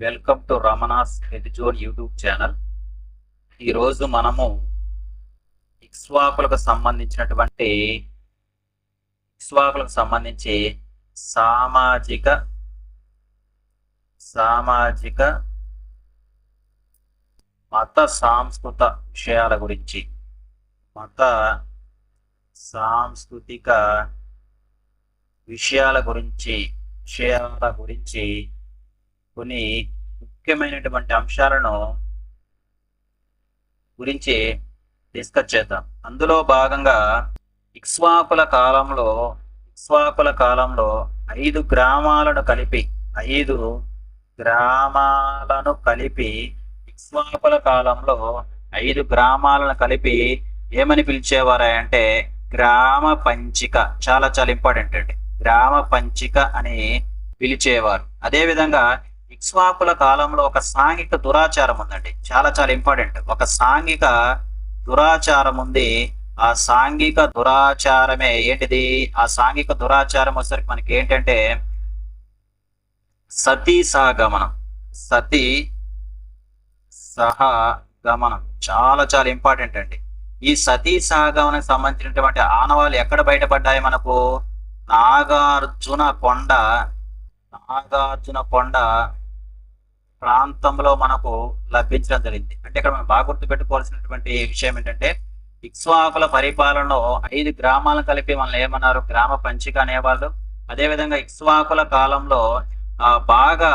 Welcome to Ramana's Eduzone YouTube channel. ఈరోజు మనము ఇక్ష్వాకులకు సంబంధించినటువంటి ఇక్ష్వాకులకు సంబంధించి సామాజిక సామాజిక మత సాంస్కృత విషయాల గురించి మత సాంస్కృతిక విషయాల గురించి కొన్ని ముఖ్యమైనటువంటి అంశాలను గురించి డిస్కస్ చేద్దాం. అందులో భాగంగా ఇక్ష్వాకుల కాలంలో 5 గ్రామాలను కలిపి ఇక్ష్వాకుల కాలంలో 5 గ్రామాలను కలిపి ఏమని పిలిచేవారంటే గ్రామ పంచిక. చాలా చాలా ఇంపార్టెంట్ అండి. గ్రామ పంచిక అని పిలిచేవారు. అదేవిధంగా ఇక్ష్వాకుల కాలంలో ఒక సాంఘిక దురాచారం ఉందండి. చాలా చాలా ఇంపార్టెంట్. ఒక సాంఘిక దురాచారం ఉంది. ఆ సాంఘిక దురాచారమే ఏంటిది? ఆ సాంఘిక దురాచారం వచ్చేసరికి మనకి ఏంటంటే సతీ సహగమనం. సతీ సహగమనం చాలా చాలా ఇంపార్టెంట్ అండి. ఈ సతీ సహగమనానికి సంబంధించినటువంటి ఆనవాళ్ళు ఎక్కడ బయటపడ్డాయి? మనకు నాగార్జున కొండ ప్రాంతంలో మనకు లభించడం జరిగింది. అంటే ఇక్కడ మనం బాగా గుర్తుపెట్టుకోవాల్సినటువంటి విషయం ఏంటంటే ఇక్ష్వాకుల పరిపాలనలో 5 గ్రామాలను కలిపి మనల్ని ఏమన్నారు? గ్రామ పంచిక అనేవాళ్ళు. అదేవిధంగా ఇక్ష్వాకుల కాలంలో బాగా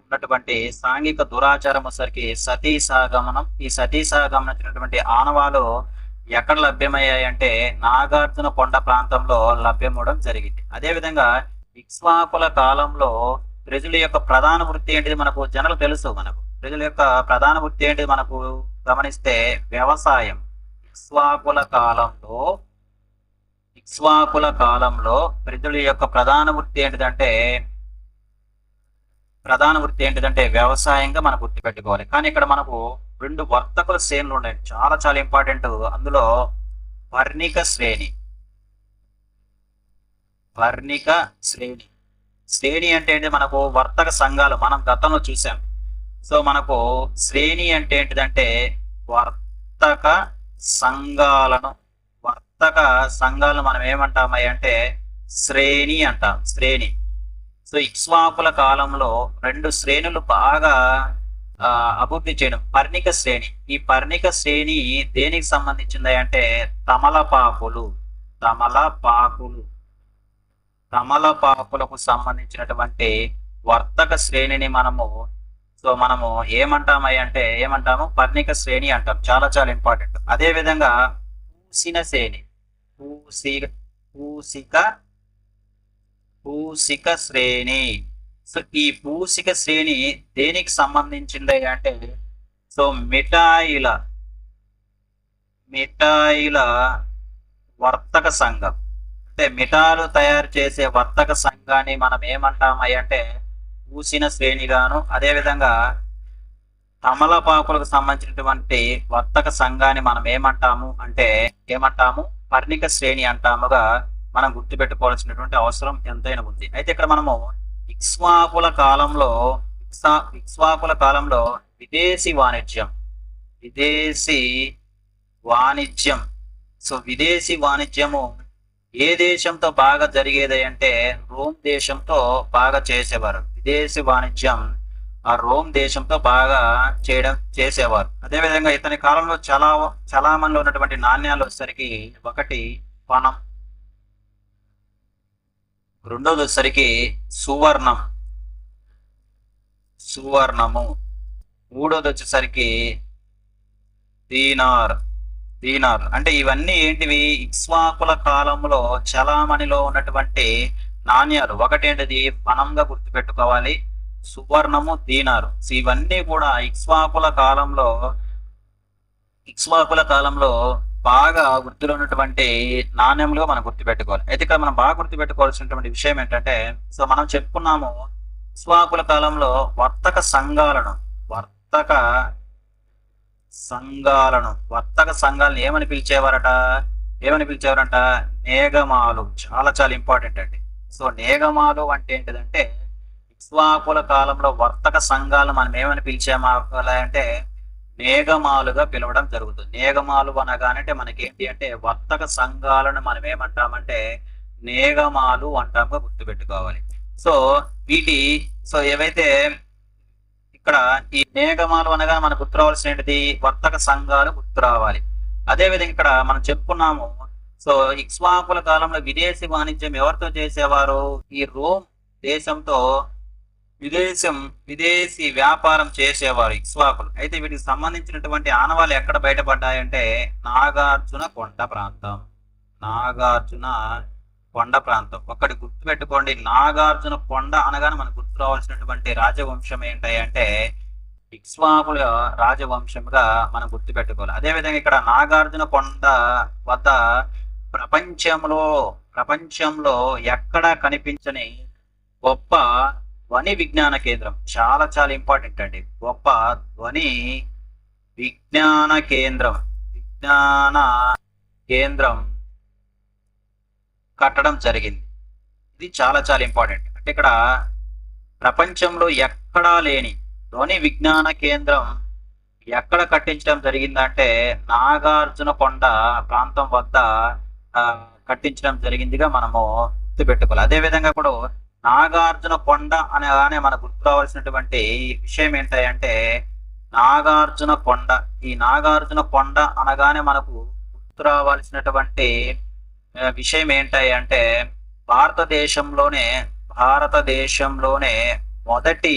ఉన్నటువంటి సాంఘిక దురాచారం వచ్చరికి సతీ సహగమనం. ఈ సతీ సహగమనించినటువంటి ఆనవాలు ఎక్కడ లభ్యమయ్యాయి అంటే నాగార్జున కొండ ప్రాంతంలో లభ్యమవడం జరిగింది. అదేవిధంగా ఇక్ష్వాకుల కాలంలో ప్రజల యొక్క ప్రధాన వృత్తి ఏంటిది? మనకు జనరల్ తెలుసు. ప్రజల యొక్క ప్రధాన వృత్తి ఏంటిది? మనకు గమనిస్తే వ్యవసాయం. ఇక్ష్వాకుల కాలంలో ప్రజల యొక్క ప్రధాన వృత్తి ఏంటిదంటే వ్యవసాయంగా మనం గుర్తుపెట్టుకోవాలి. కానీ ఇక్కడ మనకు 2 వర్తకుల శ్రేణులు ఉన్నాయి. చాలా చాలా ఇంపార్టెంట్. అందులో వర్ణిక శ్రేణి అంటే ఏంటి? మనకు వర్తక సంఘాలు మనం గతంలో చూసాం. సో మనకు శ్రేణి అంటే ఏంటిదంటే వర్తక సంఘాలను మనం ఏమంటామయ్య అంటే శ్రేణి అంటాం. సో ఇక్ష్వాకుల కాలంలో 2 శ్రేణులు బాగా అభివృద్ధి చేయడం. పర్ణిక శ్రేణి. ఈ పర్ణిక శ్రేణి దేనికి సంబంధించింది అంటే తమలపాకులకు సంబంధించినటువంటి వర్తక శ్రేణిని మనము ఏమంటాము? పర్ణిక శ్రేణి అంటాం. చాలా చాలా ఇంపార్టెంట్. అదే విధంగా పూసిక శ్రేణి. సో ఈ పూసిక శ్రేణి దేనికి సంబంధించింది అంటే మిఠాయిల వర్తక సంఘం. అంటే మిఠాయిలు తయారు చేసే వర్తక సంఘాన్ని మనం ఏమంటామంటే పూసిన శ్రేణిగాను, అదేవిధంగా తమలపాకులకు సంబంధించినటువంటి వర్తక సంఘాన్ని మనం ఏమంటాము? పర్ణిక శ్రేణి అంటాముగా మనం గుర్తుపెట్టుకోవాల్సినటువంటి అవసరం ఎంతైనా ఉంది. అయితే ఇక్కడ మనము ఇక్ష్వాకుల కాలంలో విదేశీ వాణిజ్యం. సో విదేశీ వాణిజ్యము ఏ దేశంతో బాగా జరిగేది అంటే రోమ్ దేశంతో బాగా చేసేవారు. విదేశీ వాణిజ్యం ఆ రోమ్ దేశంతో బాగా చేసేవారు. అదేవిధంగా ఇతని కాలంలో చాలా మందిలో ఉన్నటువంటి నాణ్యాలు వచ్చేసరికి 1 పణం, 2వది వచ్చేసరికి సువర్ణము, 3వది వచ్చేసరికి దీనార్. అంటే ఇవన్నీ ఏంటివి? ఇక్ష్వాకుల కాలంలో చలామణిలో ఉన్నటువంటి నాణ్యాలు. ఒకటి ఏంటిది? పణంగా గుర్తుపెట్టుకోవాలి. సువర్ణము, దీనారు. ఇవన్నీ కూడా ఇక్ష్వాకుల కాలంలో బాగా వృద్ధిలో ఉన్నటువంటి నాణ్యములుగా మనం గుర్తుపెట్టుకోవాలి. అయితే ఇక్కడ మనం బాగా గుర్తుపెట్టుకోవాల్సినటువంటి విషయం ఏంటంటే మనం చెప్పుకున్నాము ఇక్ష్వాకుల కాలంలో వర్తక సంఘాలను ఏమని పిలిచేవారంట? నేగమాలు. చాలా చాలా ఇంపార్టెంట్ అండి. సో నేగమాలు అంటే ఏంటిదంటే ఇక్ష్వాకుల కాలంలో వర్తక సంఘాలను మనం ఏమని పిలిచామా అంటే నేగమాలుగా పిలవడం జరుగుతుంది. నేగమాలు అనగానంటే మనకేంటి అంటే వర్తక సంఘాలను మనం ఏమంటామంటే నేగమాలు అంటాముగా గుర్తుపెట్టుకోవాలి. సో ఏవైతే ఇక్కడ ఈ నేగమాలు అనగా మనకు గుర్తు రావాల్సినది వర్తక సంఘాలు గుర్తు రావాలి. అదే విధంగా ఇక్కడ మనం చెప్పుకున్నాము. సో ఇక్ష్వాకుల కాలంలో విదేశీ వాణిజ్యం ఎవరితో చేసేవారు? ఈ రోమ్ దేశంతో విదేశీ వ్యాపారం చేసేవారు ఇక్ష్వాకులు. అయితే వీటికి సంబంధించినటువంటి ఆనవాళ్ళు ఎక్కడ బయటపడ్డాయంటే నాగార్జున కొండ ప్రాంతం. నాగార్జున కొండ ప్రాంతం ఒక్కటి గుర్తు పెట్టుకోండి. నాగార్జున కొండ అనగానే మనకు గుర్తు రావాల్సినటువంటి రాజవంశం ఏంటంటే ఇక్ష్వాకుల రాజవంశంగా మనం గుర్తు పెట్టుకోవాలి. అదేవిధంగా ఇక్కడ నాగార్జున కొండ వద్ద ప్రపంచంలో ఎక్కడా కనిపించని గొప్ప ధ్వని విజ్ఞాన కేంద్రం, చాలా చాలా ఇంపార్టెంట్ అండి. గొప్ప ధ్వని విజ్ఞాన కేంద్రం కట్టడం జరిగింది. ఇది చాలా చాలా ఇంపార్టెంట్. అంటే ఇక్కడ ప్రపంచంలో ఎక్కడా లేని ధ్వని విజ్ఞాన కేంద్రం ఎక్కడ కట్టించడం జరిగిందంటే నాగార్జున కొండ ప్రాంతం వద్ద కట్టించడం జరిగిందిగా మనము గుర్తుపెట్టుకోవాలి. అదే విధంగా ఇప్పుడు నాగార్జున కొండ అనగానే మనకు గుర్తు రావాల్సినటువంటి విషయం ఏంటంటే నాగార్జున కొండ. ఈ నాగార్జున కొండ అనగానే మనకు గుర్తు రావాల్సినటువంటి విషయం ఏంటంటే భారతదేశంలోనే మొదటి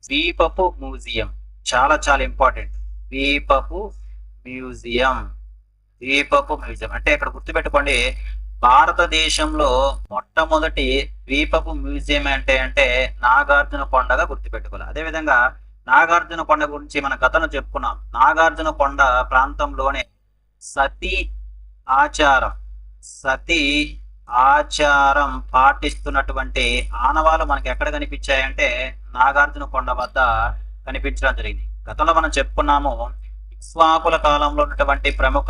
ద్వీపపు మ్యూజియం. చాలా చాలా ఇంపార్టెంట్. ద్వీపపు మ్యూజియం అంటే ఇక్కడ గుర్తుపెట్టుకోండి, భారతదేశంలో మొట్టమొదటి ద్వీపపు మ్యూజియం అంటే నాగార్జున కొండగా గుర్తుపెట్టుకోవాలి. అదేవిధంగా నాగార్జున కొండ గురించి మన గతంలో చెప్పుకున్నాం. నాగార్జున కొండ ప్రాంతంలోనే సతీ ఆచారం పాటిస్తున్నటువంటి ఆనవాళ్ళు మనకి ఎక్కడ కనిపించాయంటే నాగార్జున కొండ వద్ద కనిపించడం జరిగింది. గతంలో మనం చెప్పుకున్నాము ఇక్ష్వాకుల కాలంలో ఉన్నటువంటి ప్రముఖ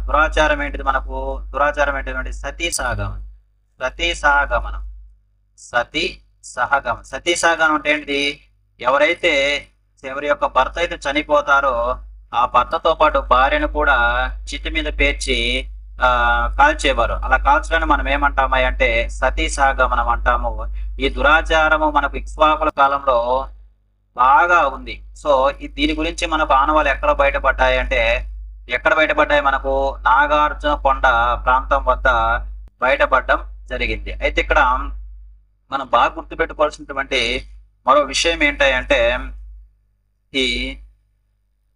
దురాచారం ఏంటిది? మనకు దురాచారం ఏంటిది? సతీ సహగమనం అంటే ఏంటిది? ఎవరి యొక్క భర్త అయితే చనిపోతారో ఆ భర్తతో పాటు భార్యను కూడా చితి మీద పేర్చి కాల్చేవారు. అలా కాల్చడాన్ని మనం ఏమంటామా అంటే సతీ సహగమనం అంటాము. ఈ దురాచారము మనకు ఇక్ష్వాకుల కాలంలో బాగా ఉంది. సో దీని గురించి మనకు ఆనవాళ్ళు ఎక్కడ బయటపడ్డాయి? మనకు నాగార్జున కొండ ప్రాంతం వద్ద బయటపడడం జరిగింది. అయితే ఇక్కడ మనం బాగా గుర్తుపెట్టుకోవాల్సినటువంటి మరో విషయం ఏంటంటే ఈ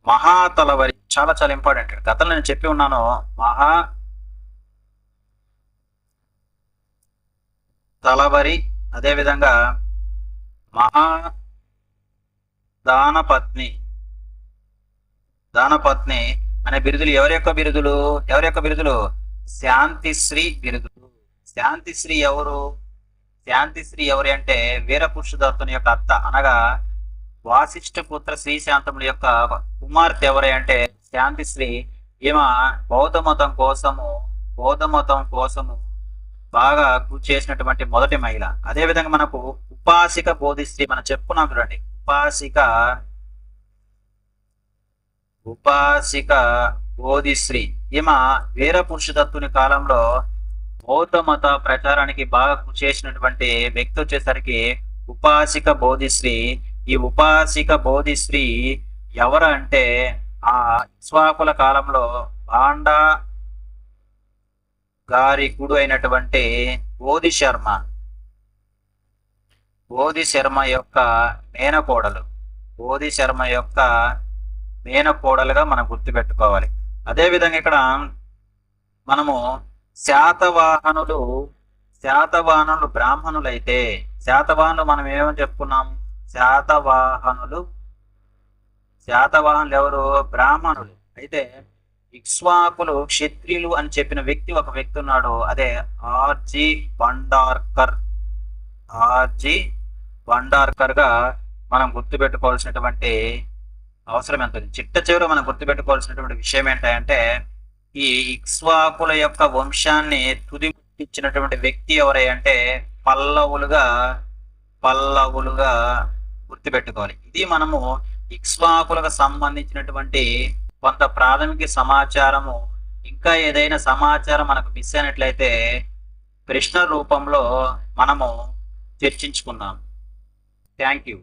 మహాతలవరి చాలా చాలా ఇంపార్టెంట్. గతంలో నేను చెప్పి ఉన్నాను. తలవరి, అదేవిధంగా దానపత్ని అనే బిరుదులు ఎవరి యొక్క బిరుదులు? శాంతిశ్రీ బిరుదులు. శాంతిశ్రీ ఎవరు అంటే వీరపురుషదత్తుని యొక్క అత్త అనగా వాసిష్ఠ పుత్ర శ్రీశాంతముల యొక్క కుమార్తె ఎవరే అంటే శాంతిశ్రీ. ఈమె బౌద్ధ మతం కోసము బాగా కృషి చేసినటువంటి మొదటి మహిళ. అదే విధంగా మనకు ఉపాసిక బోధిశ్రీ మనం చెప్పుకున్నాం చూడండి. ఉపాసిక బోధిశ్రీ ఈమె వీరపురుషదత్తుని కాలంలో బౌద్ధ మత ప్రచారానికి బాగా కృషి చేసినటువంటి వ్యక్తి వచ్చేసరికి ఉపాసిక బోధిశ్రీ. ఈ ఉపాసిక బోధిశ్రీ ఎవరు అంటే ఆ ఇక్ష్వాకుల కాలంలో పాండా గారి గుడు అయినటువంటి బోధి శర్మ యొక్క మేనకోడలుగా మనం గుర్తుపెట్టుకోవాలి. అదే విధంగా ఇక్కడ మనము శాతవాహనులు బ్రాహ్మణులైతే శాతవాహనులు మనం ఏమని చెప్పుకున్నాము? శాతవాహనులు ఎవరు? బ్రాహ్మణులు. అయితే ఇక్ష్వాకులు క్షత్రియులు అని చెప్పిన ఒక వ్యక్తి ఉన్నాడు. అదే ఆర్జీ బండార్కర్ గా మనం గుర్తుపెట్టుకోవాల్సినటువంటి అవసరం ఎంత ఉంది. చిట్ట చివర మనం గుర్తుపెట్టుకోవాల్సినటువంటి విషయం ఏంటంటే ఈ ఇక్ష్వాకుల యొక్క వంశాన్ని తుది ఇచ్చినటువంటి వ్యక్తి ఎవరై అంటే పల్లవులుగా పల్లవులుగా గుర్తుపెట్టుకోవాలి. ఇది మనము ఇక్ష్వాకులకు సంబంధించినటువంటి కొంత ప్రాథమిక సమాచారము. ఇంకా ఏదైనా సమాచారం మనకు మిస్ అయినట్లయితే ప్రశ్న రూపంలో మనము చర్చించుకుందాం. Thank you.